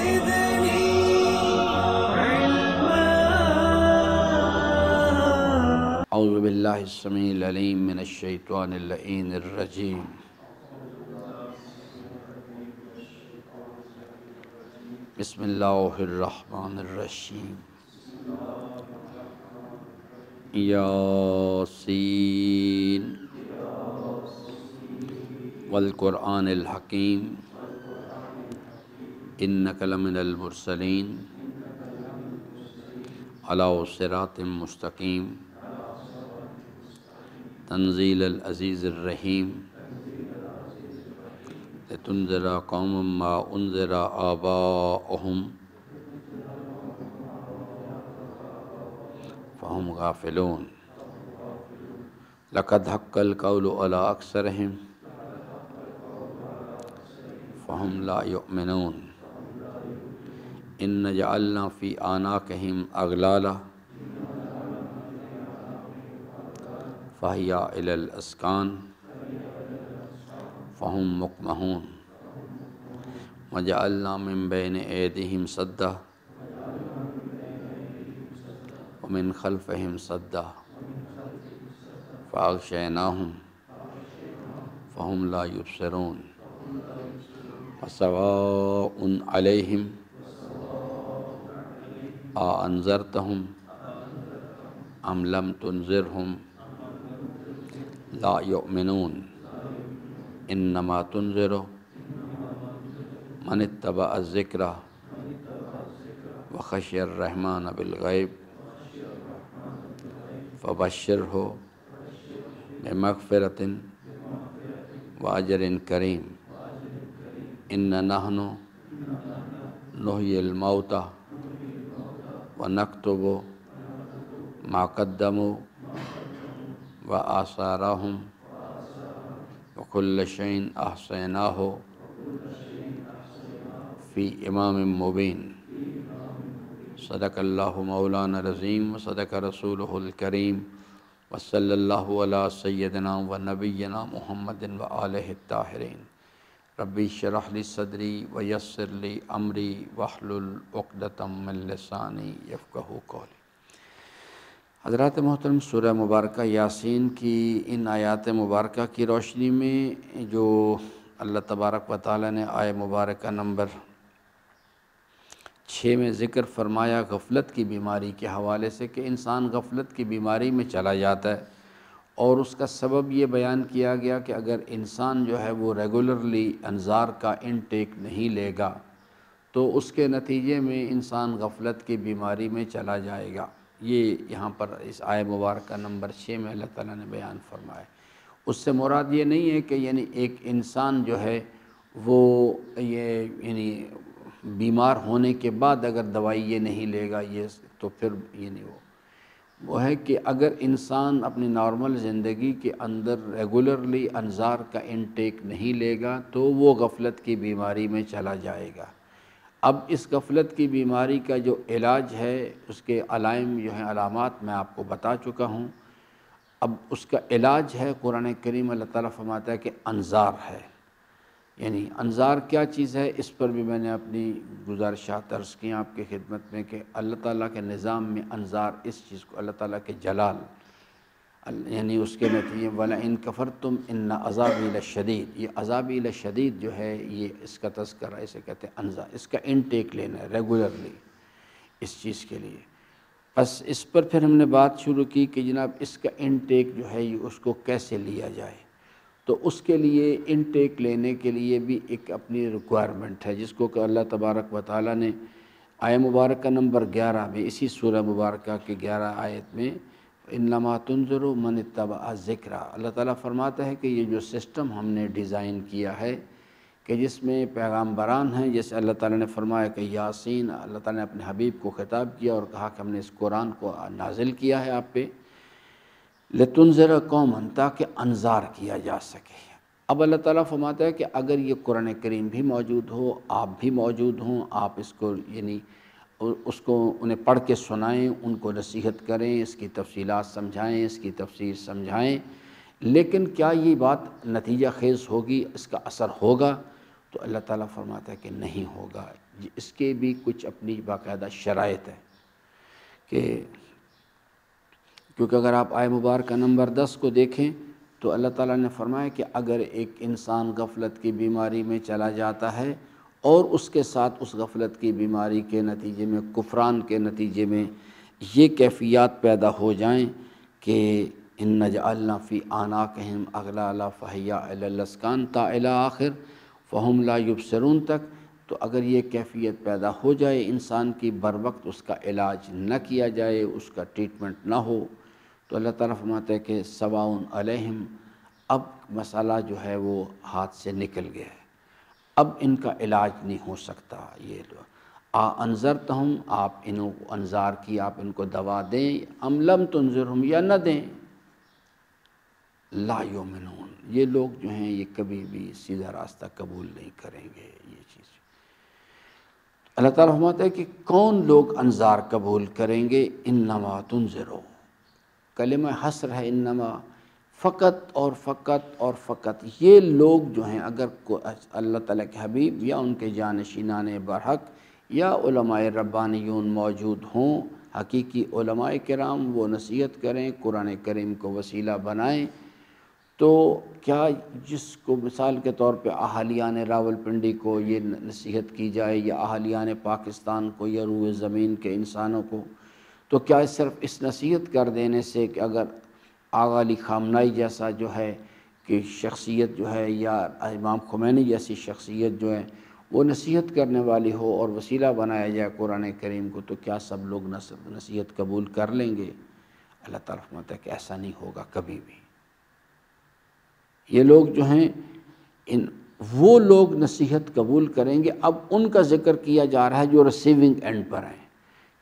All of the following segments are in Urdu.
زدني علما. اعوذ باللہ السمیع العلیم من الشیطان اللعین الرجیم. بسم اللہ الرحمن الرحیم. یاسین والقرآن الحکیم انک لمن المرسلین علی صراط مستقیم تنزیل العزیز الرحیم لتنذر قوما ما انذر آباؤهم فهم غافلون لقد حق القول على اکثرهم فهم لا یؤمنون ان جعلنا فی اعناقهم اغلالا فہی الی الاذقان فهم مقمحون وجعلنا من بین ایدیہم سدا ومن خلفهم سدا فاغشیناہم فهم لا یبصرون سواء علیہم انذرتہم ام لم تنذرہم لا یؤمنون انما تنذر من اتبع الذکر وخشی الرحمن بالغیب فبشرہ بمغفرۃ واجر کریم ان نحن نحیی الموتى ونکتب ما قدموا وآثارهم وكل شيء أحصيناه في إمام مبين. صدق الله مولانا العظيم وصدق رسوله الكريم وصلى الله على سيدنا ونبينا محمد وآله الطاهرين. ربي اشرح لي صدري ويسر لي أمري واحلل عقدة من لساني يفقهوا قولي. حضرات محترم، سورہ مبارکہ یاسین کی ان آیات مبارکہ کی روشنی میں جو اللہ تبارک و تعالیٰ نے آیہ مبارکہ نمبر 6 میں ذکر فرمایا غفلت کی بیماری کے حوالے سے کہ انسان غفلت کی بیماری میں چلا جاتا ہے، اور اس کا سبب یہ بیان کیا گیا کہ اگر انسان جو ہے وہ ریگولرلی انظار کا انٹیک نہیں لے گا تو اس کے نتیجے میں انسان غفلت کی بیماری میں چلا جائے گا. یہ یہاں پر اس آیہ مبارکہ نمبر 6 میں اللہ تعالیٰ نے بیان فرمایا. اس سے مراد یہ نہیں ہے کہ یعنی ایک انسان جو ہے وہ یعنی بیمار ہونے کے بعد اگر دوائی یہ نہیں لے گا یہ تو پھر یعنی وہ ہے کہ اگر انسان اپنی نارمل زندگی کے اندر ریگولرلی انظار کا انٹیک نہیں لے گا تو وہ غفلت کی بیماری میں چلا جائے گا. اب اس غفلت کی بیماری کا جو علاج ہے اس کے علائم جو ہیں علامات میں آپ کو بتا چکا ہوں. اب اس کا علاج ہے قرآن کریم اللہ تعالیٰ فرماتا ہے کہ انظار ہے. یعنی انظار کیا چیز ہے، اس پر بھی میں نے اپنی گزارشات عرض کی آپ کی خدمت میں کہ اللہ تعالیٰ کے نظام میں انظار اس چیز کو اللہ تعالیٰ کے جلال یعنی اس کے نتیجے وَلَئِن كَفَرْتُمْ إِنَّ عَذَابِي لَشَدِيدٌ، یہ عذابی لشدید جو ہے یہ اس کا تذکرہ اسے کہتے ہیں انظار. اس کا انٹیک لینا ہے ریگولرلی اس چیز کے لیے. بس اس پر پھر ہم نے بات شروع کی کہ جناب اس کا انٹیک جو ہے یہ اس کو کیسے لیا جائے. تو اس کے لیے انٹیک لینے کے لیے بھی ایک اپنی ریکوائرمنٹ ہے جس کو کہ اللہ تبارک و تعالیٰ نے آیہ مبارکہ نمبر 11 میں اسی سورہ مبارکہ کے 11 آیت میں انما تنذر من اتبع الذکر، اللہ تعالیٰ فرماتا ہے کہ یہ جو سسٹم ہم نے ڈیزائن کیا ہے کہ جس میں پیغامبران ہیں، جیسے اللہ تعالیٰ نے فرمایا کہ یاسین، اللہ تعالیٰ نے اپنے حبیب کو خطاب کیا اور کہا کہ ہم نے اس قرآن کو نازل کیا ہے آپ پہ لتنذر قوما، تاکہ انذار کیا جا سکے. اب اللہ تعالیٰ فرماتا ہے کہ اگر یہ قرآن کریم بھی موجود ہو، آپ بھی موجود ہوں، آپ اس کو یعنی اس کو انہیں پڑھ کے سنائیں، ان کو نصیحت کریں، اس کی تفصیلات سمجھائیں، اس کی تفسیر سمجھائیں، لیکن کیا یہ بات نتیجہ خیز ہوگی، اس کا اثر ہوگا؟ تو اللہ تعالیٰ فرماتا ہے کہ نہیں ہوگا. اس کے بھی کچھ اپنی باقاعدہ شرائط ہے کہ کیونکہ اگر آپ آیہ مبارکہ نمبر 10 کو دیکھیں تو اللہ تعالیٰ نے فرمایا کہ اگر ایک انسان غفلت کی بیماری میں چلا جاتا ہے اور اس کے ساتھ اس غفلت کی بیماری کے نتیجے میں کفران کے نتیجے میں یہ کیفیات پیدا ہو جائیں کہ ان جعلنا فی اعناقہم اغلالا فہی الی الاذقان تا الی آخر فہم لا یبصرون تک، تو اگر یہ کیفیت پیدا ہو جائے انسان کی، بر وقت اس کا علاج نہ کیا جائے، اس کا ٹریٹمنٹ نہ ہو، تو اللہ تعالیٰ فرماتا ہے کہ سواء علیہم، اب مسئلہ جو ہے وہ ہاتھ سے نکل گیا ہے، اب ان کا علاج نہیں ہو سکتا. یہ انذرتہم، آپ انہوں کو انذار کی، آپ ان کو دوا دیں، ام لم تنذرہم، یا نہ دیں، لا یؤمنون، یہ لوگ جو ہیں یہ کبھی بھی سیدھا راستہ قبول نہیں کریں گے. یہ چیز اللہ تعالیٰ فرماتا ہے کہ کون لوگ انذار قبول کریں گے؟ انما تنذرو، کلمہ حصر ہے انما، فقط اور فقط اور فقط یہ لوگ جو ہیں، اگر اللہ تعالیٰ کے حبیب یا ان کے جانشینان برحق یا علماء ربانیون موجود ہوں، حقیقی علماء کرام، وہ نصیحت کریں، قرآن کریم کو وسیلہ بنائیں، تو کیا جس کو مثال کے طور پہ اہالیان راولپنڈی کو یہ نصیحت کی جائے یا اہالیان پاکستان کو یا روئے زمین کے انسانوں کو، تو کیا صرف اس نصیحت کر دینے سے کہ اگر آغا علی خامنائی جیسا جو ہے کہ شخصیت جو ہے یا امام خمینی جیسی شخصیت جو ہے وہ نصیحت کرنے والی ہو اور وسیلہ بنایا جائے قرآن کریم کو، تو کیا سب لوگ نصیحت قبول کر لیں گے؟ اللہ تعالیٰ فرماتا ہے کہ ایسا نہیں ہوگا کبھی بھی. یہ لوگ جو ہیں وہ لوگ نصیحت قبول کریں گے. اب ان کا ذکر کیا جا رہا ہے جو ریسیونگ اینڈ پر ہیں،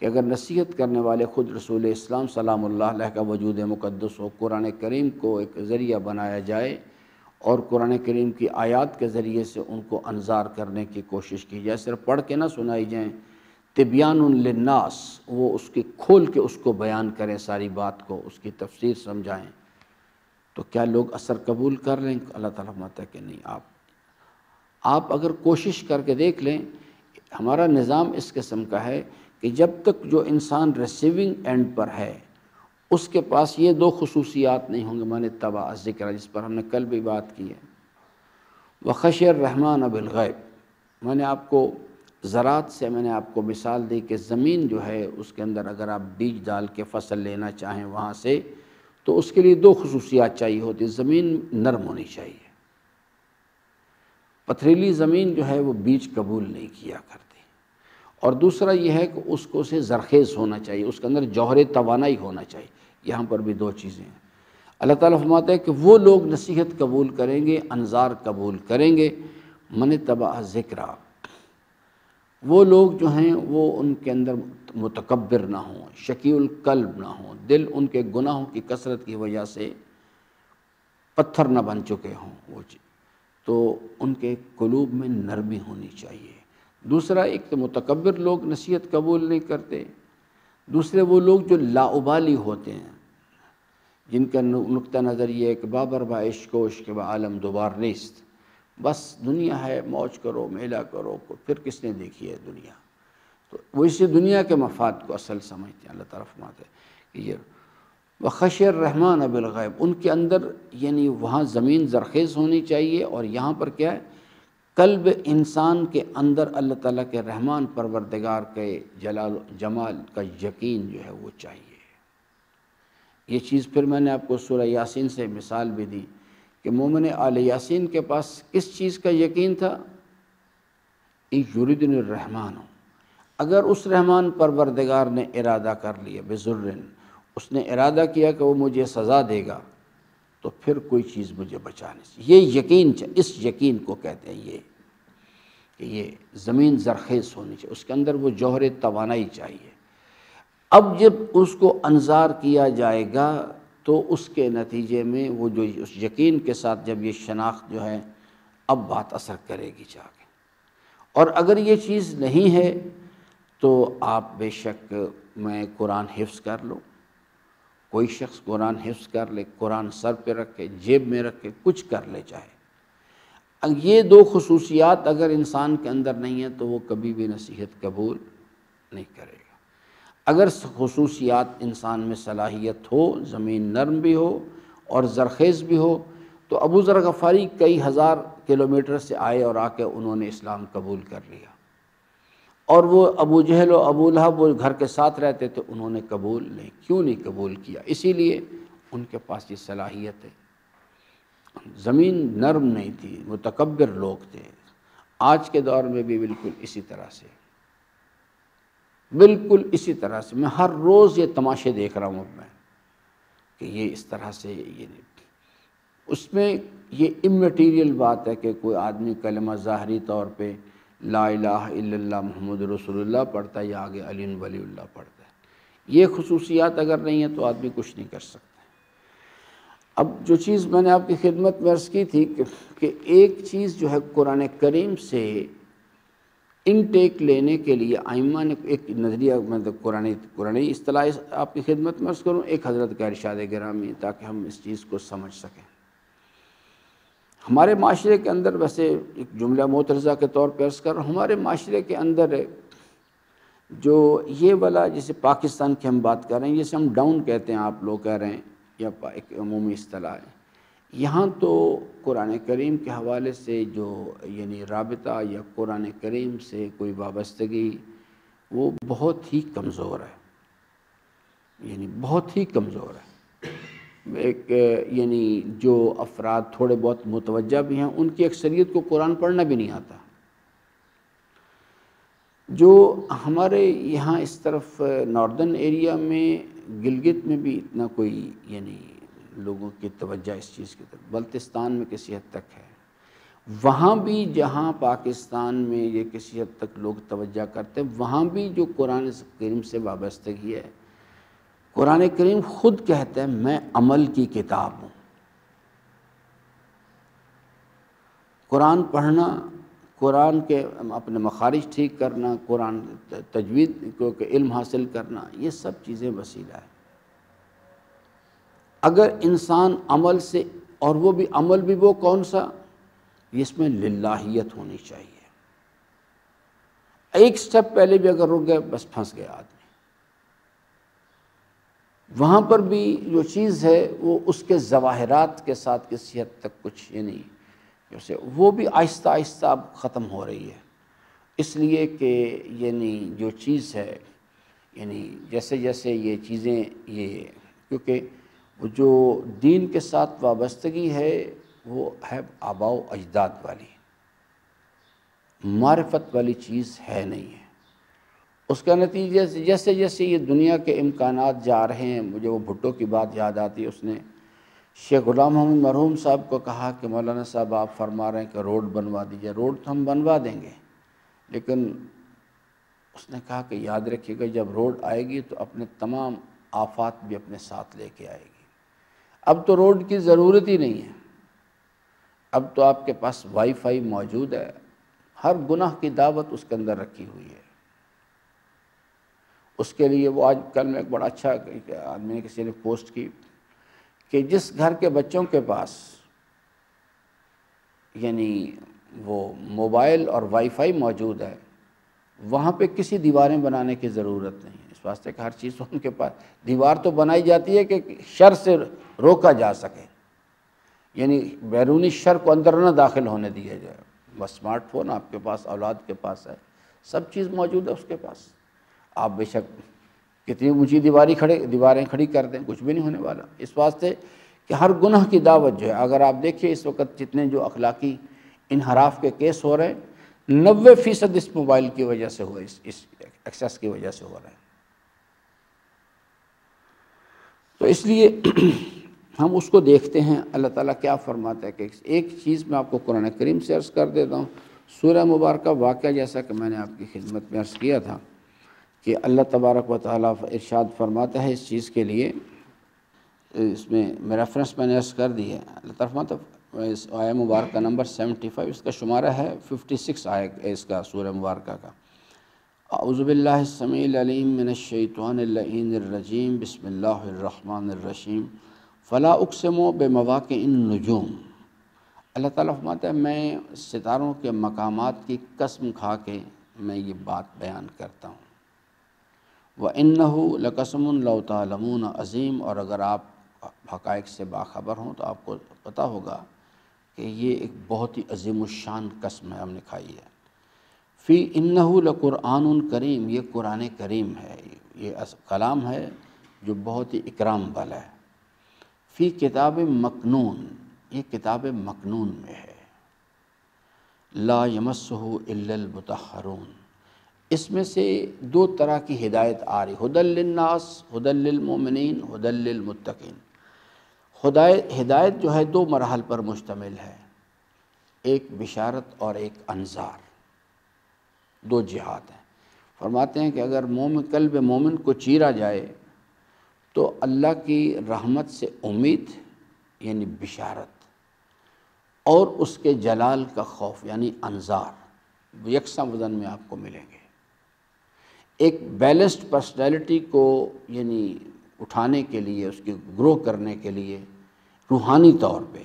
کہ اگر نصیحت کرنے والے خود رسول اسلام سلام اللہ علیہ کا وجود مقدس ہو، قرآن کریم کو ایک ذریعہ بنایا جائے اور قرآن کریم کی آیات کے ذریعے سے ان کو انذار کرنے کی کوشش کی جائے، صرف پڑھ کے نہ سنائی جائیں، تبیان للناس، وہ اس کی کھول کے اس کو بیان کریں، ساری بات کو اس کی تفسیر سمجھائیں، تو کیا لوگ اثر قبول کر لیں؟ اللہ تعالیٰ فرماتا ہے کہ نہیں. آپ اگر کوشش کر کے دیکھ لیں، ہمارا نظام اس قسم کا ہے کہ جب تک جو انسان ریسیونگ اینڈ پر ہے اس کے پاس یہ دو خصوصیات نہیں ہوں گے. میں نے تبع ذکر جس پر ہم نے کل بھی بات کی ہے، وخشی الرحمن بالغیب. میں نے آپ کو زراعت سے میں نے آپ کو مثال دی کہ زمین جو ہے اس کے اندر اگر آپ بیج ڈال کے فصل لینا چاہیں وہاں سے، تو اس کے لیے دو خصوصیات چاہیے ہوتی. زمین نرم ہونی چاہیے، پتھریلی زمین جو ہے وہ بیج قبول نہیں کیا کرتی، اور دوسرا یہ ہے کہ اس کو سے زرخیز ہونا چاہیے، اس کے اندر جوہر توانائی ہونا چاہیے. یہاں پر بھی دو چیزیں ہیں. اللہ تعالیٰ فرماتا ہے کہ وہ لوگ نصیحت قبول کریں گے، انذار قبول کریں گے، من اتبع ذکرہ، وہ لوگ جو ہیں وہ ان کے اندر متکبر نہ ہوں، شقی القلب نہ ہوں، دل ان کے گناہوں کی کثرت کی وجہ سے پتھر نہ بن چکے ہوں وہ چیز، تو ان کے قلوب میں نرمی ہونی چاہیے. دوسرا، ایک تو متکبر لوگ نصیحت قبول نہیں کرتے، دوسرے وہ لوگ جو لاابالی ہوتے ہیں، جن کا نقطہ نظر یہ ہے کہ بابر با عشق و عشق با عالم دوبار نیست، بس دنیا ہے، موج کرو، میلہ کرو، پھر کس نے دیکھی ہے دنیا. تو وہ اسی دنیا کے مفاد کو اصل سمجھتے ہیں. اللہ تعالیٰ فرماتے ہیں کہ یہ وخشی الرحمن بالغیب، ان کے اندر یعنی وہاں زمین زرخیز ہونی چاہیے، اور یہاں پر کیا ہے، قلب انسان کے اندر اللہ تعالیٰ کے رحمان پروردگار کے جلال جمال کا یقین جو ہے وہ چاہیے. یہ چیز پھر میں نے آپ کو سورہ یاسین سے مثال بھی دی کہ مومن آل یاسین کے پاس کس چیز کا یقین تھا؟ یریدن الرحمن، اگر اس رحمان پروردگار نے ارادہ کر لیا بذرن، اس نے ارادہ کیا کہ وہ مجھے سزا دے گا، تو پھر کوئی چیز مجھے بچا نہیں سکتی. یہ یقین، اس یقین کو کہتے ہیں یہ کہ یہ زمین زرخیز ہونی چاہیے، اس کے اندر وہ جوہر توانائی چاہیے. اب جب اس کو انذار کیا جائے گا تو اس کے نتیجے میں وہ جو اس یقین کے ساتھ جب یہ شناخت جو ہے اب بات اثر کرے گی جا کے. اور اگر یہ چیز نہیں ہے تو آپ بے شک میں قرآن حفظ کر لوں، کوئی شخص قرآن حفظ کر لے، قرآن سر پہ رکھ کے، جیب میں رکھ کے، کچھ کر لے چاہے. یہ دو خصوصیات اگر انسان کے اندر نہیں ہیں تو وہ کبھی بھی نصیحت قبول نہیں کرے گا۔ اگر خصوصیات انسان میں صلاحیت ہو، زمین نرم بھی ہو اور زرخیز بھی ہو، تو ابو ذر غفاری کئی ہزار کلومیٹر سے آئے اور آ کے انہوں نے اسلام قبول کر لیا، اور وہ ابو جہل و ابو لہب وہ گھر کے ساتھ رہتے تھے، انہوں نے قبول نہیں، کیوں نہیں قبول کیا؟ اسی لیے ان کے پاس یہ صلاحیت ہے، زمین نرم نہیں تھی، متکبر لوگ تھے۔ آج کے دور میں بھی بالکل اسی طرح سے، بالکل اسی طرح سے میں ہر روز یہ تماشے دیکھ رہا ہوں اب میں، کہ یہ اس طرح سے یہ نہیں، اس میں یہ اممیٹیریل بات ہے کہ کوئی آدمی کلمہ ظاہری طور پہ لا الہ الا اللہ محمد رسول اللہ پڑھتا ہے یا آگے علی ولی اللہ پڑھتا ہے، یہ خصوصیات اگر نہیں ہیں تو آدمی کچھ نہیں کر سکتا۔ اب جو چیز میں نے آپ کی خدمت میں عرض کی تھی کہ ایک چیز جو ہے قرآن کریم سے انٹیک لینے کے لیے ائمہ نے ایک نظریہ، مطلب قرآن اصطلاح آپ کی خدمت میں عرض کروں، ایک حضرت کا ارشاد گرامی تاکہ ہم اس چیز کو سمجھ سکیں۔ ہمارے معاشرے کے اندر، ویسے ایک جملہ معترضہ کے طور پر عرض کر رہا ہوں، ہمارے معاشرے کے اندر جو یہ والا جیسے پاکستان کی ہم بات کر رہے ہیں، جیسے ہم ڈاؤن کہتے ہیں، آپ لوگ کہہ رہے ہیں، یا ایک عمومی اصطلاح ہے، یہاں تو قرآن کریم کے حوالے سے جو یعنی رابطہ یا قرآن کریم سے کوئی وابستگی وہ بہت ہی کمزور ہے، یعنی بہت ہی کمزور ہے۔ ایک یعنی جو افراد تھوڑے بہت متوجہ بھی ہیں، ان کی اکثریت کو قرآن پڑھنا بھی نہیں آتا۔ جو ہمارے یہاں اس طرف ناردرن ایریا میں، گلگت میں بھی اتنا کوئی یعنی لوگوں کی توجہ اس چیز کی طرف، بلتستان میں کسی حد تک ہے، وہاں بھی جہاں پاکستان میں یہ کسی حد تک لوگ توجہ کرتے ہیں، وہاں بھی جو قرآن کریم سے وابستگی ہے، قرآن کریم خود کہتا ہے میں عمل کی کتاب ہوں۔ قرآن پڑھنا، قرآن کے اپنے مخارج ٹھیک کرنا، قرآن تجوید کو علم حاصل کرنا، یہ سب چیزیں وسیلہ ہے۔ اگر انسان عمل سے، اور وہ بھی عمل بھی وہ کون سا، جس میں للہیت ہونی چاہیے، ایک سٹیپ پہلے بھی اگر رک گئے بس پھنس گیا آدمی۔ وہاں پر بھی جو چیز ہے وہ اس کے ظواہرات کے ساتھ کسی حد تک کچھ یعنی جیسے وہ بھی آہستہ آہستہ اب ختم ہو رہی ہے، اس لیے کہ یعنی جو چیز ہے یعنی جیسے جیسے یہ چیزیں یہ، کیونکہ وہ جو دین کے ساتھ وابستگی ہے وہ ہے آباء و اجداد والی، معرفت والی چیز ہے نہیں ہے۔ اس کا نتیجہ جیسے جیسے یہ دنیا کے امکانات جا رہے ہیں، مجھے وہ بھٹو کی بات یاد آتی ہے، اس نے شیخ غلام محمد مرحوم صاحب کو کہا کہ مولانا صاحب آپ فرما رہے ہیں کہ روڈ بنوا دیجئے، روڈ تو ہم بنوا دیں گے، لیکن اس نے کہا کہ یاد رکھیے گا جب روڈ آئے گی تو اپنے تمام آفات بھی اپنے ساتھ لے کے آئے گی۔ اب تو روڈ کی ضرورت ہی نہیں ہے، اب تو آپ کے پاس وائی فائی موجود ہے، ہر گناہ کی دعوت اس کے اندر رکھی ہوئی ہے۔ اس کے لیے وہ آج کل میں ایک بڑا اچھا آدمی نے کسی نے پوسٹ کی کہ جس گھر کے بچوں کے پاس یعنی وہ موبائل اور وائی فائی موجود ہے، وہاں پہ کسی دیواریں بنانے کی ضرورت نہیں ہے، اس واسطے کہ ہر چیز ان کے پاس، دیوار تو بنائی جاتی ہے کہ شر سے روکا جا سکے، یعنی بیرونی شر کو اندر نہ داخل ہونے دیا جائے۔ بس اسمارٹ فون آپ کے پاس، اولاد کے پاس ہے، سب چیز موجود ہے اس کے پاس، آپ بے شک کتنی اونچی دیواریں کھڑی کر دیں، کچھ بھی نہیں ہونے والا۔ اس واسطے کہ ہر گناہ کی دعوت جو ہے، اگر آپ دیکھیں اس وقت جتنے جو اخلاقی انحراف کے کیس ہو رہے ہیں، 90% اس موبائل کی وجہ سے ہو، اس ایکسیس کی وجہ سے ہو رہے ہیں۔ تو اس لیے ہم اس کو دیکھتے ہیں اللہ تعالیٰ کیا فرماتا ہے کہ ایک چیز میں آپ کو قرآن کریم سے عرض کر دیتا ہوں، سورہ مبارکہ واقعہ جیسا کہ میں نے آپ کی خدمت میں عرض کیا تھا کہ اللہ تبارک و تعالیٰ ارشاد فرماتا ہے اس چیز کے لیے، اس میں ریفرنس میں نے عرض کر دی ہے، اللہ تعالیٰ فرماتا ہے اس آیہ مبارکہ نمبر 75، اس کا شمارہ ہے 56 آیہ اس کا سورہ مبارکہ کا۔ اعوذ باللہ السمیع العلیم من الشیطان اللعین الرجیم، بسم اللہ الرحمن الرحیم، فلا اقسم بمواقع النجوم، اللہ تعالیٰ فرماتا ہے میں ستاروں کے مقامات کی قسم کھا کے میں یہ بات بیان کرتا ہوں۔ وَإِنَّهُ لَقَسَمٌ لَوْ تَعْلَمُونَ عظیم، اور اگر آپ حقائق سے باخبر ہوں تو آپ کو پتہ ہوگا کہ یہ ایک بہت ہی عظیم الشان قسم ہے ہم نے کھائی ہے۔ فی انہ لقرآن کریم، یہ قرآن کریم ہے، یہ کلام ہے جو بہت ہی اکرام والا ہے۔ فی کتاب مکنون، یہ کتاب مکنون میں ہے۔ لا یمسہ الا المطہرون، اس میں سے دو طرح کی ہدایت آ رہی، ھدی للناس، ھدی للمؤمنین، ھدی للمتقین۔ ہدایت جو ہے دو مراحل پر مشتمل ہے، ایک بشارت اور ایک انذار، دو جہات ہیں۔ فرماتے ہیں کہ اگر قلب مومن کو چیرا جائے تو اللہ کی رحمت سے امید یعنی بشارت، اور اس کے جلال کا خوف یعنی انذار یکساں وزن میں آپ کو ملیں گے۔ ایک بیلنسڈ پرسنالٹی کو یعنی اٹھانے کے لیے، اس کی گرو کرنے کے لیے روحانی طور پہ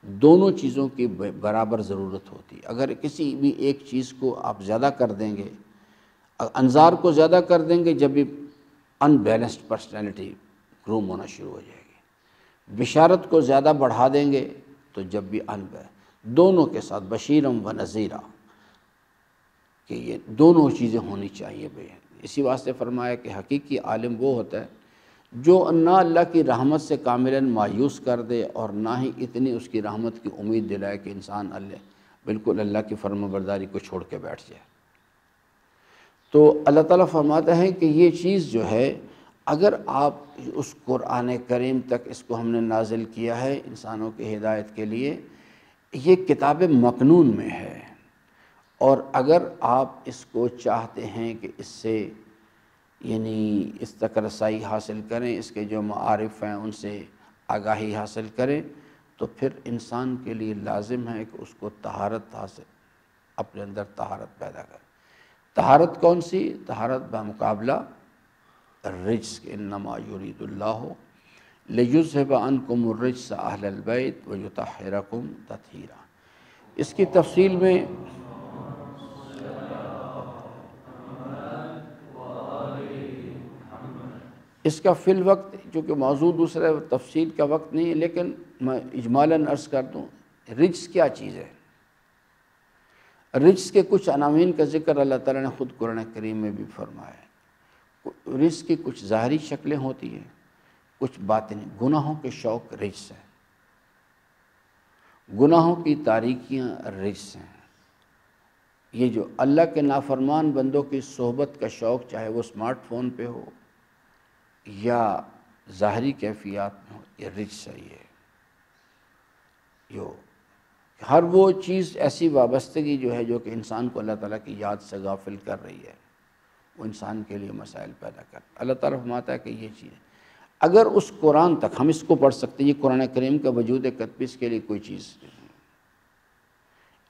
دونوں چیزوں کی برابر ضرورت ہوتی ہے۔ اگر کسی بھی ایک چیز کو آپ زیادہ کر دیں گے، انظار کو زیادہ کر دیں گے، جب بھی ان بیلنسڈ پرسنالٹی گروم ہونا شروع ہو جائے گی۔ بشارت کو زیادہ بڑھا دیں گے تو جب بھی دونوں کے ساتھ بشیرم و نذیرہ، کہ یہ دونوں چیزیں ہونی چاہیے بھائی۔ اسی واسطے فرمایا کہ حقیقی عالم وہ ہوتا ہے جو نہ اللہ کی رحمت سے کاملاً مایوس کر دے اور نہ ہی اتنی اس کی رحمت کی امید دلائے کہ انسان بالکل اللہ کی فرما برداری کو چھوڑ کے بیٹھ جائے۔ تو اللہ تعالیٰ فرماتا ہے کہ یہ چیز جو ہے، اگر آپ اس قرآن کریم تک اس کو ہم نے نازل کیا ہے انسانوں کی ہدایت کے لیے، یہ کتاب مکنون میں ہے، اور اگر آپ اس کو چاہتے ہیں کہ اس سے یعنی اس تک رسائی حاصل کریں، اس کے جو معارف ہیں ان سے آگاہی حاصل کریں، تو پھر انسان کے لیے لازم ہے کہ اس کو طہارت حاصل، اپنے اندر طہارت پیدا کرے۔ طہارت کون سی؟ طہارت بمقابلہ الرجس، انما یرید اللہ لیذھب عنکم الرجس اہل البیت ویطہرکم تطہیرا۔ اس کی تفصیل میں اس کا فی الوقت، چونکہ موضوع دوسرا تفصیل کا وقت نہیں ہے، لیکن میں اجمالاً عرض کر دوں، رجس کیا چیز ہے۔ رجس کے کچھ عناوین کا ذکر اللہ تعالیٰ نے خود قرآن کریم میں بھی فرمایا ہے۔ رجس کی کچھ ظاہری شکلیں ہوتی ہیں، کچھ باطنی۔ گناہوں کے شوق رجس ہیں، گناہوں کی تاریکیاں رجس ہیں۔ یہ جو اللہ کے نافرمان بندوں کی صحبت کا شوق، چاہے وہ اسمارٹ فون پہ ہو یا ظاہری کیفیات میں ہو، یہ رجس ہے۔ یہ ہر وہ چیز ایسی وابستگی جو ہے جو کہ انسان کو اللہ تعالیٰ کی یاد سے غافل کر رہی ہے، وہ انسان کے لیے مسائل پیدا کر۔ اللہ تعالیٰ فرماتا ہے کہ یہ چیز اگر اس قرآن تک ہم اس کو پڑھ سکتے ہیں، یہ قرآن کریم کا وجود قطبی، اس کے لیے کوئی چیز،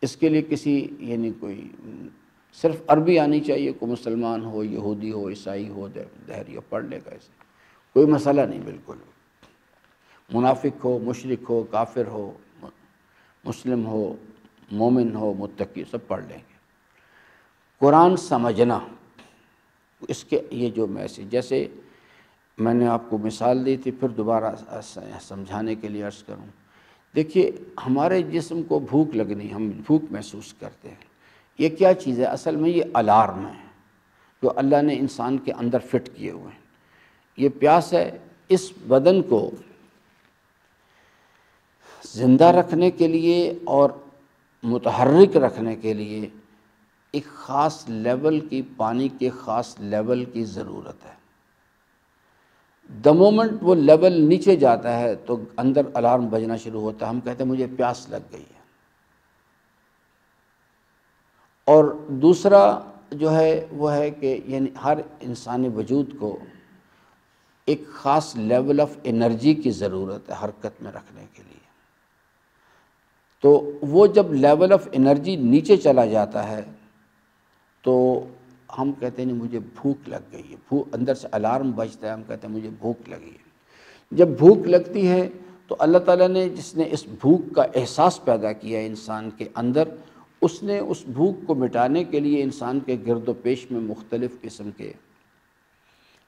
اس کے لیے کسی یعنی کوئی صرف عربی آنی چاہیے، کوئی مسلمان ہو، یہودی ہو، عیسائی ہو، دہری ہو، پڑھ لے گا، اسے کوئی مسئلہ نہیں۔ بالکل منافق ہو، مشرک ہو، کافر ہو، مسلم ہو، مومن ہو، متقی، سب پڑھ لیں گے۔ قرآن سمجھنا، اس کے یہ جو میسیج، جیسے میں نے آپ کو مثال دی تھی، پھر دوبارہ سمجھانے کے لیے عرض کروں۔ دیکھیے، ہمارے جسم کو بھوک لگنی، ہم بھوک محسوس کرتے ہیں، یہ کیا چیز ہے؟ اصل میں یہ الارم ہے جو اللہ نے انسان کے اندر فٹ کیے ہوئے ہیں۔ یہ پیاس ہے، اس بدن کو زندہ رکھنے کے لیے اور متحرک رکھنے کے لیے ایک خاص لیول کی، پانی کے خاص لیول کی ضرورت ہے۔ دا مومنٹ وہ لیول نیچے جاتا ہے تو اندر الارم بجنا شروع ہوتا ہے، ہم کہتے ہیں مجھے پیاس لگ گئی ہے۔ اور دوسرا جو ہے وہ ہے کہ یعنی ہر انسانی وجود کو ایک خاص لیول آف انرجی کی ضرورت ہے حرکت میں رکھنے کے لیے۔ تو وہ جب لیول آف انرجی نیچے چلا جاتا ہے تو ہم کہتے ہیں مجھے بھوک لگ گئی ہے، اندر سے الارم بجتا ہے، ہم کہتے ہیں مجھے بھوک لگی ہے۔ جب بھوک لگتی ہے تو اللہ تعالیٰ نے جس نے اس بھوک کا احساس پیدا کیا انسان کے اندر، اس نے اس بھوک کو مٹانے کے لیے انسان کے گرد و پیش میں مختلف قسم کے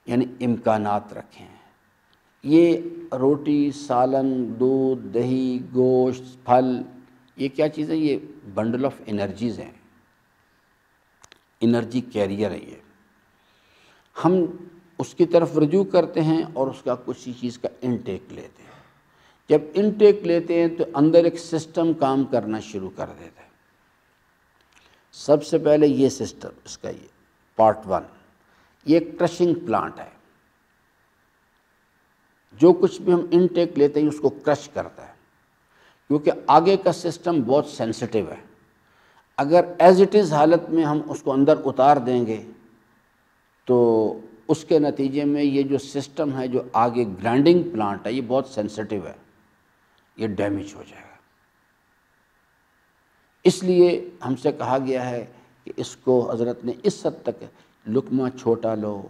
یعنی امکانات رکھے ہیں۔ یہ روٹی، سالن، دودھ، دہی، گوشت، پھل، یہ کیا چیزیں؟ یہ بنڈل آف انرجیز ہیں، انرجی کیریئر ہے۔ یہ ہم اس کی طرف رجوع کرتے ہیں اور اس کا کسی چیز کا انٹیک لیتے ہیں۔ جب انٹیک لیتے ہیں تو اندر ایک سسٹم کام کرنا شروع کر دیتا ہے۔ سب سے پہلے یہ سسٹم، اس کا یہ پارٹ 1، یہ ایک کرشنگ پلانٹ ہے۔ جو کچھ بھی ہم انٹیک لیتے ہیں اس کو کرش کرتا ہے، کیونکہ آگے کا سسٹم بہت سینسٹیو ہے۔ اگر ایز اٹ از حالت میں ہم اس کو اندر اتار دیں گے تو اس کے نتیجے میں یہ جو سسٹم ہے، جو آگے گرائنڈنگ پلانٹ ہے، یہ بہت سینسٹیو ہے، یہ ڈیمیج ہو جائے گا۔ اس لیے ہم سے کہا گیا ہے کہ اس کو حضرت نے اس حد تک لقمہ چھوٹا لو،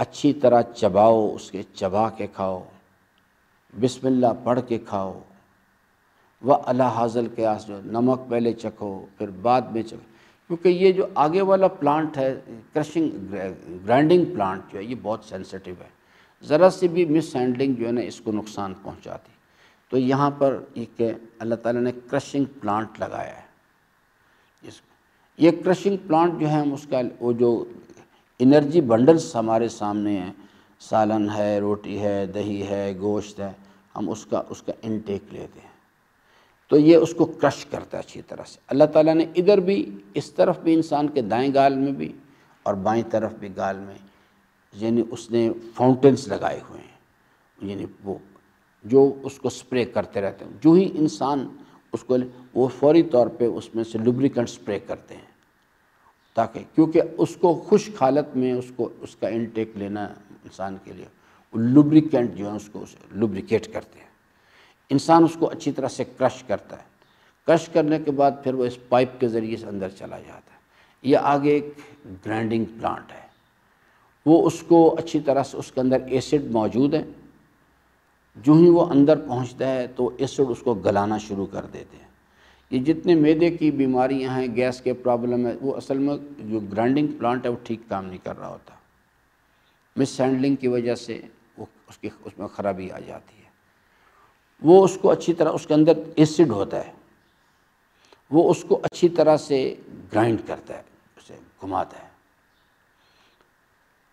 اچھی طرح چباؤ، اس کے چبا کے کھاؤ، بسم اللہ پڑھ کے کھاؤ، وَعَلَىٰ حَاظَ الْقِيَاسِ، جو نمک پہلے چکھو پھر بعد میں چکھو، کیونکہ یہ جو آگے والا پلانٹ ہے، کرشنگ گرائنڈنگ پلانٹ جو ہے، یہ بہت سینسٹیو ہے، ذرا سی بھی مس ہینڈلنگ جو ہے نا اس کو نقصان پہنچاتی۔ تو یہاں پر ایک اللہ تعالیٰ نے کرشنگ پلانٹ لگایا ہے۔ یہ کرشنگ پلانٹ جو ہے، ہم اس کا وہ جو انرجی بنڈلز ہمارے سامنے ہیں، سالن ہے، روٹی ہے، دہی ہے، گوشت ہے، ہم اس کا انٹیک لیتے ہیں تو یہ اس کو کرش کرتا ہے اچھی طرح سے۔ اللہ تعالیٰ نے ادھر بھی، اس طرف بھی انسان کے دائیں گال میں بھی اور بائیں طرف بھی گال میں، یعنی اس نے فاؤنٹنز لگائے ہوئے ہیں، یعنی وہ جو اس کو سپرے کرتے رہتے ہیں۔ جو ہی انسان اس کو وہ فوری طور پہ اس میں سے لوبریکنٹ سپرے کرتے ہیں، تاکہ کیونکہ اس کو خشک حالت میں اس کا انٹیک لینا انسان کے لیے، وہ لوبریکنٹ جو ہے اس کو لوبریکیٹ کرتے ہیں۔ انسان اس کو اچھی طرح سے کرش کرتا ہے، کرش کرنے کے بعد پھر وہ اس پائپ کے ذریعے سے اندر چلا جاتا ہے۔ یہ آگے ایک گرائنڈنگ پلانٹ ہے، وہ اس کو اچھی طرح سے، اس کے اندر ایسڈ موجود ہے، جو ہی وہ اندر پہنچتا ہے تو ایسڈ اس کو گلانا شروع کر دیتے ہیں۔ یہ جتنے معدے کی بیماریاں ہیں، گیس کے پرابلم ہے، وہ اصل میں جو گرائنڈنگ پلانٹ ہے وہ ٹھیک کام نہیں کر رہا ہوتا، مس ہینڈلنگ کی وجہ سے وہ اس میں خرابی آ جاتی ہے۔ وہ اس کو اچھی طرح، اس کے اندر ایسڈ ہوتا ہے، وہ اس کو اچھی طرح سے گرائنڈ کرتا ہے، اسے گھماتا ہے۔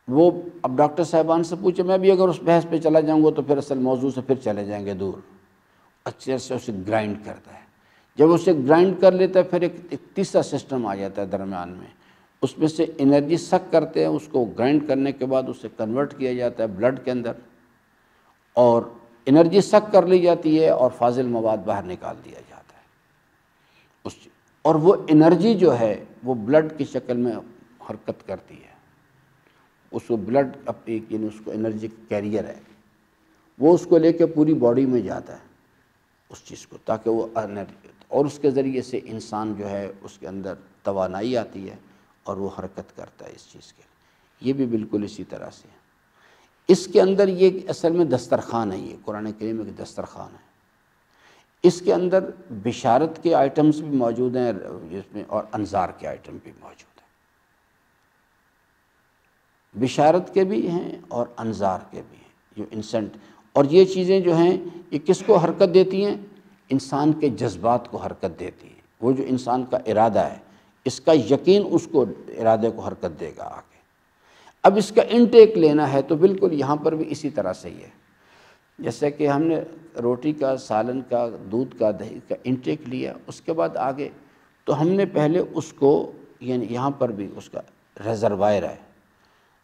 وہ اب ڈاکٹر صاحبان سے پوچھے، میں بھی اگر اس بحث پہ چلا جاؤں گا تو پھر اصل موضوع سے پھر چلے جائیں گے دور۔ اچھے سے اسے گرائنڈ کرتا ہے، جب اسے گرائنڈ کر لیتا ہے پھر ایک تیسرا سسٹم آ جاتا ہے درمیان میں، اس میں سے انرجی سک کرتے ہیں، اس کو گرائنڈ کرنے کے بعد اسے کنورٹ کیا جاتا ہے بلڈ کے اندر، اور انرجی سک کر لی جاتی ہے اور فاضل مواد باہر نکال دیا جاتا ہے اور وہ انرجی جو ہے وہ بلڈ کی شکل میں حرکت کرتی ہے۔ اس کو بلڈ یعنی اس کو انرجی کیریئر ہے، وہ اس کو لے کے پوری باڈی میں جاتا ہے اس چیز کو، تاکہ وہ انرجی، اور اس کے ذریعے سے انسان جو ہے اس کے اندر توانائی آتی ہے اور وہ حرکت کرتا ہے اس چیز کے لیے۔ یہ بھی بالکل اسی طرح سے ہے۔ اس کے اندر یہ اصل میں دسترخوان ہے، یہ قرآن کریم میں دسترخوان ہے، اس کے اندر بشارت کے آئٹمز بھی موجود ہیں جس میں، اور انذار کے آئٹم بھی موجود ہیں، بشارت کے بھی ہیں اور انذار کے بھی ہیں، جو انسنٹ، اور یہ چیزیں جو ہیں یہ کس کو حرکت دیتی ہیں؟ انسان کے جذبات کو حرکت دیتی ہیں۔ وہ جو انسان کا ارادہ ہے، اس کا یقین اس کو ارادے کو حرکت دے گا آگے۔ اب اس کا انٹیک لینا ہے تو بالکل یہاں پر بھی اسی طرح سے ہی ہے، جیسے کہ ہم نے روٹی کا، سالن کا، دودھ کا، دہی کا انٹیک لیا، اس کے بعد آگے تو ہم نے پہلے اس کو، یعنی یہاں پر بھی اس کا ریزروائر ہے،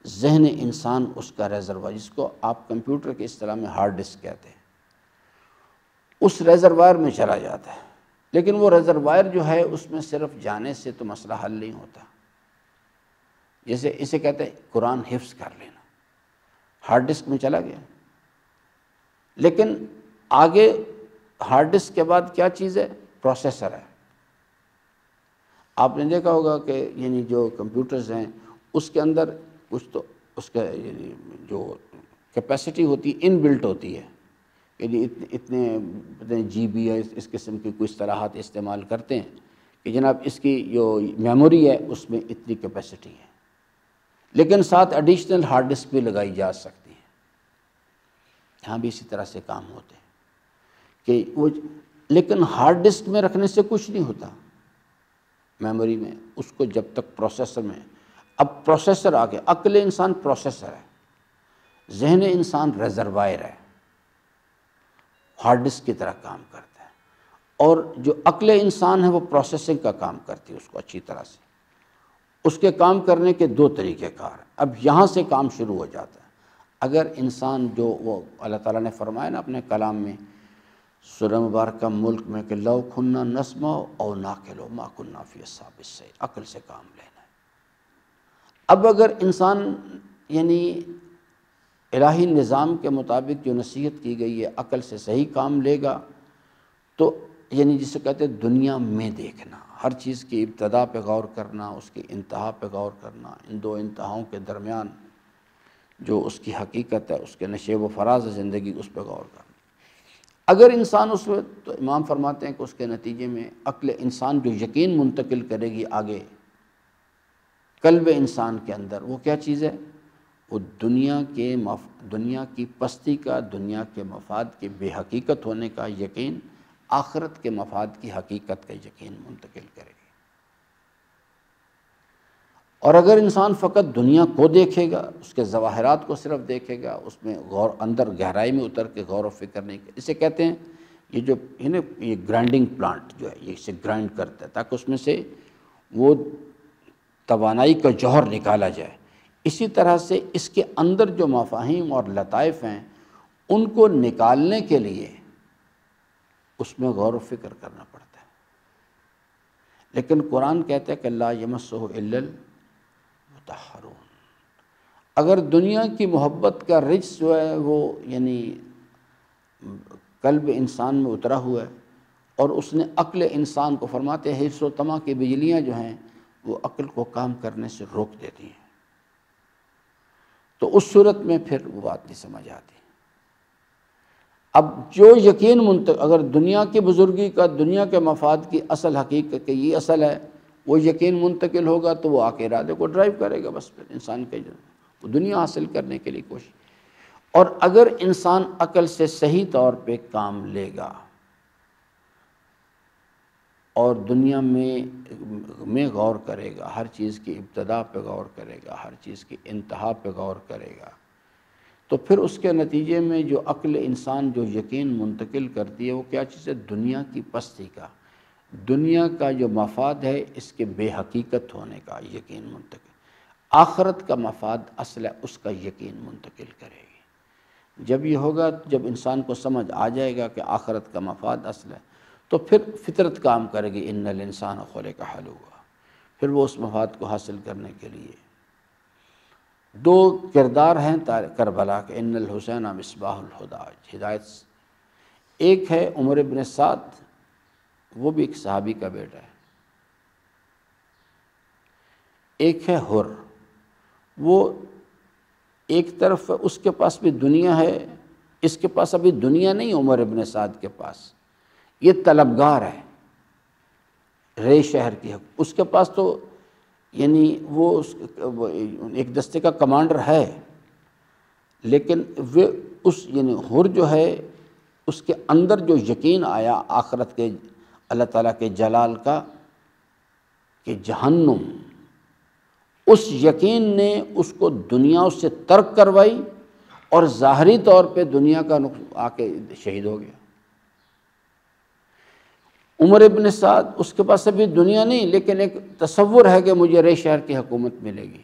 ذہن انسان اس کا ریزروائر، جس کو آپ کمپیوٹر کے اصطلاح میں ہارڈ ڈسک کہتے ہیں، اس ریزروائر میں چلا جاتا ہے۔ لیکن وہ ریزروائر جو ہے اس میں صرف جانے سے تو مسئلہ حل نہیں ہوتا، جیسے اسے کہتے ہیں قرآن حفظ کر لینا، ہارڈ ڈسک میں چلا گیا، لیکن آگے ہارڈ ڈسک کے بعد کیا چیز ہے؟ پروسیسر ہے۔ آپ نے دیکھا ہوگا کہ یعنی جو کمپیوٹرز ہیں اس کے اندر کچھ تو اس کا یعنی جو کیپیسٹی ہوتی ہے ان بلٹ ہوتی ہے، کہ جی اتنے جی بی ہے، اس قسم کی کوئی اصطلاحات استعمال کرتے ہیں کہ جناب اس کی جو میموری ہے اس میں اتنی کیپیسٹی ہے، لیکن ساتھ ایڈیشنل ہارڈ ڈسک بھی لگائی جا سکتی ہے۔ یہاں بھی اسی طرح سے کام ہوتے ہیں کہ وہ، لیکن ہارڈ ڈسک میں رکھنے سے کچھ نہیں ہوتا، میموری میں اس کو جب تک پروسیسر میں، اب پروسیسر آ گیا، عقل انسان پروسیسر ہے، ذہن انسان ریزروائر ہے، ہارڈ ڈسک کی طرح کام کرتا ہے، اور جو عقل انسان ہے وہ پروسیسنگ کا کام کرتی ہے اس کو اچھی طرح سے۔ اس کے کام کرنے کے دو طریقہ کار ہیں۔ اب یہاں سے کام شروع ہو جاتا ہے۔ اگر انسان جو وہ اللہ تعالیٰ نے فرمایا نا اپنے کلام میں سورہ مبارکہ ملک میں کہ لو کھنا نسمع او ناقل ما کنا فی اصحاب السعیر، عقل سے کام لینا ہے۔ اب اگر انسان یعنی الہی نظام کے مطابق جو نصیحت کی گئی ہے عقل سے صحیح کام لے گا تو یعنی جسے کہتے ہیں دنیا میں دیکھنا، ہر چیز کی ابتدا پہ غور کرنا، اس کی انتہا پہ غور کرنا، ان دو انتہاؤں کے درمیان جو اس کی حقیقت ہے، اس کے نشیب و فراز زندگی، اس پہ غور کرنا۔ اگر انسان اس میں، تو امام فرماتے ہیں کہ اس کے نتیجے میں عقل انسان جو یقین منتقل کرے گی آگے قلب انسان کے اندر، وہ کیا چیز ہے؟ وہ دنیا کی پستی کا، دنیا کے مفاد کے بے حقیقت ہونے کا یقین، آخرت کے مفاد کی حقیقت کا یقین منتقل کرے گی۔ اور اگر انسان فقط دنیا کو دیکھے گا، اس کے ظواہرات کو صرف دیکھے گا، اس میں غور، اندر گہرائی میں اتر کے غور و فکر نہیں کرے، اسے کہتے ہیں یہ جو ہے نا یہ گرائنڈنگ پلانٹ جو ہے، یہ اسے گرائنڈ کرتا ہے تاکہ اس میں سے وہ توانائی کا جوہر نکالا جائے۔ اسی طرح سے اس کے اندر جو مفاہیم اور لطائف ہیں ان کو نکالنے کے لیے اس میں غور و فکر کرنا پڑتا ہے۔ لیکن قرآن کہتا ہے کہ لا یمسہ الا المطہرون۔ اگر دنیا کی محبت کا رجس جو ہے وہ یعنی قلب انسان میں اترا ہوا ہے اور اس نے عقل انسان کو، فرماتے ہیں حرص و طمع کی بجلیاں جو ہیں وہ عقل کو کام کرنے سے روک دیتی ہیں، تو اس صورت میں پھر وہ بات نہیں سمجھ آتی۔ اب جو یقین اگر دنیا کی بزرگی کا، دنیا کے مفاد کی اصل حقیقت کہ یہ اصل ہے، وہ یقین منتقل ہوگا تو وہ آ کے ارادے کو ڈرائیو کرے گا، بس پھر انسان کے وہ دنیا حاصل کرنے کے لیے کوشش۔ اور اگر انسان عقل سے صحیح طور پہ کام لے گا اور دنیا میں غور کرے گا، ہر چیز کی ابتدا پہ غور کرے گا، ہر چیز کی انتہا پہ غور کرے گا، تو پھر اس کے نتیجے میں جو عقل انسان جو یقین منتقل کرتی ہے وہ کیا چیز ہے؟ دنیا کی پستی کا، دنیا کا جو مفاد ہے اس کے بے حقیقت ہونے کا یقین منتقل، آخرت کا مفاد اصل ہے اس کا یقین منتقل کرے گی۔ جب یہ ہوگا، جب انسان کو سمجھ آ جائے گا کہ آخرت کا مفاد اصل ہے، تو پھر فطرت کام کرے گی، ان الانسان خلق ہلوعا، پھر وہ اس مفاد کو حاصل کرنے کے لیے۔ دو کردار ہیں کربلا کے، ان الحسین مصباح الہدی، ہدایت۔ ایک ہے عمر ابن سعد، وہ بھی ایک صحابی کا بیٹا ہے۔ ایک ہے حر، وہ ایک طرف اس کے پاس بھی دنیا ہے، اس کے پاس ابھی دنیا نہیں عمر ابن سعد کے پاس، یہ طلبگار ہے، رے شہر کی، اس کے پاس تو یعنی وہ ایک دستے کا کمانڈر ہے، لیکن وہ اس یعنی حر جو ہے اس کے اندر جو یقین آیا آخرت کے، اللہ تعالیٰ کے جلال کا، کہ جہنم، اس یقین نے اس کو دنیا اس سے ترک کروائی اور ظاہری طور پہ دنیا کا آ کے شہید ہو گیا۔ عمر ابن سعد، اس کے پاس ابھی دنیا نہیں، لیکن ایک تصور ہے کہ مجھے رے شہر کی حکومت ملے گی،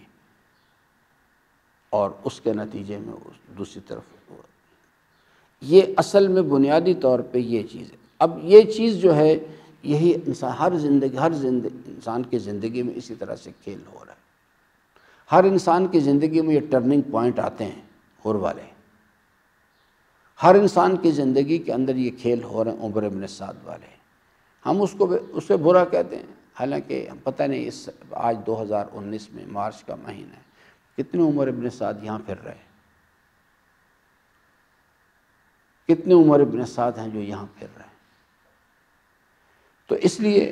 اور اس کے نتیجے میں دوسری طرف یہ اصل میں بنیادی طور پہ یہ چیز ہے۔ اب یہ چیز جو ہے یہی انسان ہر انسان کی زندگی میں اسی طرح سے کھیل ہو رہا ہے۔ ہر انسان کی زندگی میں یہ ٹرننگ پوائنٹ آتے ہیں حر والے، ہر انسان کی زندگی کے اندر یہ کھیل ہو رہے ہیں عمر ابن سعد والے۔ ہم اس سے برا کہتے ہیں، حالانکہ پتہ نہیں آج 2019 میں مارچ کا مہینہ ہے، کتنے عمر ابن سعد یہاں پھر رہے، کتنے عمر ابن سعد ہیں جو یہاں پھر رہے ہیں۔ تو اس لیے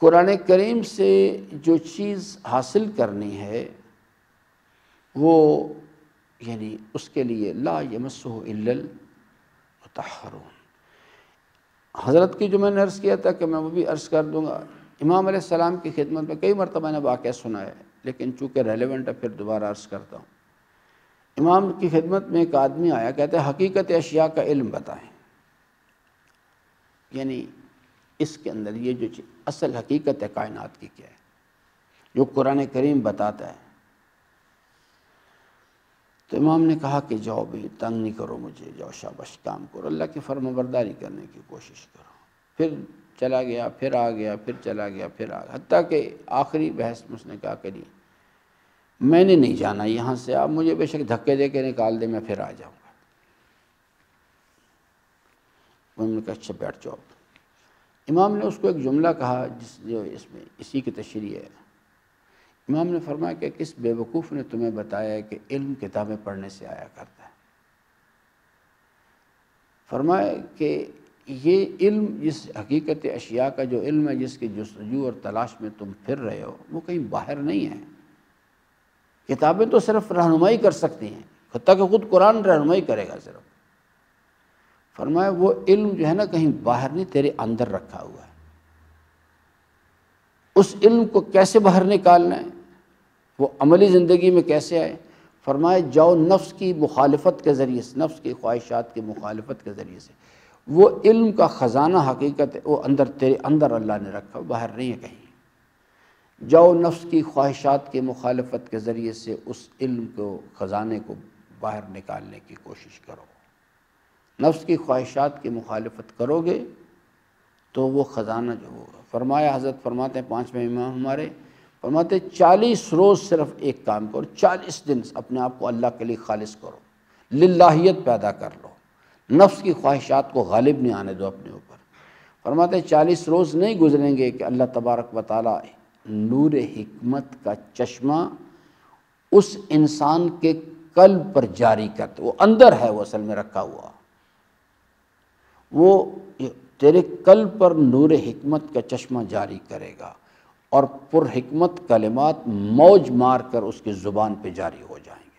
قرآن کریم سے جو چیز حاصل کرنی ہے وہ یعنی اس کے لیے لا یمسہ الا المطہرون۔ حضرت کی جو میں نے عرض کیا تھا کہ میں وہ بھی عرض کر دوں گا، امام علیہ السلام کی خدمت میں کئی مرتبہ میں نے واقعہ سنا ہے، لیکن چونکہ ریلیونٹ ہے پھر دوبارہ عرض کرتا ہوں۔ امام کی خدمت میں ایک آدمی آیا، کہتے ہیں حقیقت اشیاء کا علم بتائیں، یعنی اس کے اندر یہ جو چیز اصل حقیقت ہے کائنات کی کیا ہے جو قرآن کریم بتاتا ہے۔ تو امام نے کہا کہ جاؤ بھی تنگ نہیں کرو مجھے، جاؤ شاباش کام کرو، اللہ کی فرمانبرداری کرنے کی کوشش کرو۔ پھر چلا گیا، پھر آ گیا، پھر چلا گیا، پھر آ گیا، حتیٰ کہ آخری بحث میں اس نے کہا کہ میں نے نہیں جانا یہاں سے، آپ مجھے بے شک دھکے دے کے نکال دے، میں پھر آ جاؤں گا۔ انہوں نے کہا اچھا بیٹھ جاؤ۔ امام نے اس کو ایک جملہ کہا جو اس میں اسی کی تشریح ہے۔ امام نے فرمایا کہ کس بے وقوف نے تمہیں بتایا ہے کہ علم کتابیں پڑھنے سے آیا کرتا ہے؟ فرمایا کہ یہ علم، جس حقیقت اشیاء کا جو علم ہے، جس کی جستجو اور تلاش میں تم پھر رہے ہو، وہ کہیں باہر نہیں ہے۔ کتابیں تو صرف رہنمائی کر سکتی ہیں، حتیٰ کہ خود قرآن رہنمائی کرے گا صرف۔ فرمایا وہ علم جو ہے نا کہیں باہر نہیں، تیرے اندر رکھا ہوا ہے۔ اس علم کو کیسے باہر نکالنا ہے، وہ عملی زندگی میں کیسے آئے؟ فرمایا جاؤ نفس کی مخالفت کے ذریعے سے، نفس کی خواہشات کی مخالفت کے ذریعے سے، وہ علم کا خزانہ حقیقت ہے، وہ اندر تیرے اندر اللہ نے رکھا، باہر نہیں ہے کہیں۔ جاؤ نفس کی خواہشات کی مخالفت کے ذریعے سے اس علم کو، خزانے کو باہر نکالنے کی کوشش کرو۔ نفس کی خواہشات کی مخالفت کرو گے تو وہ خزانہ جو ہوگا۔ فرمایا حضرت فرماتے ہیں پانچویں امام ہمارے، فرماتے ہیں 40 روز صرف ایک کام کرو، 40 دن اپنے آپ کو اللہ کے لیے خالص کرو، للہیت پیدا کر لو، نفس کی خواہشات کو غالب نہیں آنے دو اپنے اوپر۔ فرماتے ہیں 40 روز نہیں گزریں گے کہ اللہ تبارک و تعالی نور حکمت کا چشمہ اس انسان کے قلب پر جاری کرتے، وہ اندر ہے، وہ اصل میں رکھا ہوا، وہ تیرے قلب پر نور حکمت کا چشمہ جاری کرے گا، اور پر حکمت کلمات موج مار کر اس کی زبان پہ جاری ہو جائیں گے۔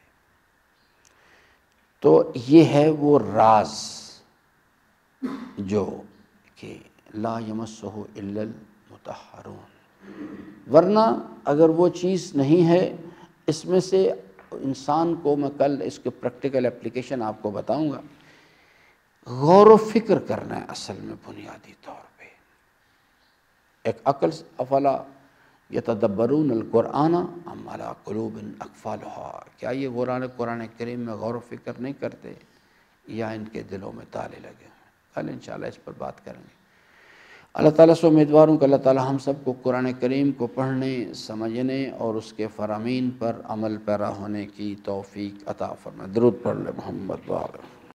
تو یہ ہے وہ راز جو کہ لا یمسہ الا المطہرون۔ ورنہ اگر وہ چیز نہیں ہے اس میں سے، انسان کو میں کل اس کے پریکٹیکل اپلیکیشن آپ کو بتاؤں گا، غور و فکر کرنا ہے اصل میں بنیادی طور پہ۔ ایک عقل افلا یتدبرون القرآن ام علی قلوب اقفالها، کیا یہ قرآن کریم میں غور و فکر نہیں کرتے یا ان کے دلوں میں تالے لگے ہیں؟ کل انشاءاللہ اس پر بات کریں گے۔ اللہ تعالیٰ سے امیدوار ہوں کہ اللہ تعالیٰ ہم سب کو قرآن کریم کو پڑھنے، سمجھنے اور اس کے فرامین پر عمل پیرا ہونے کی توفیق عطا فرمائے۔ درود پڑھ لیں محمد وآلہ۔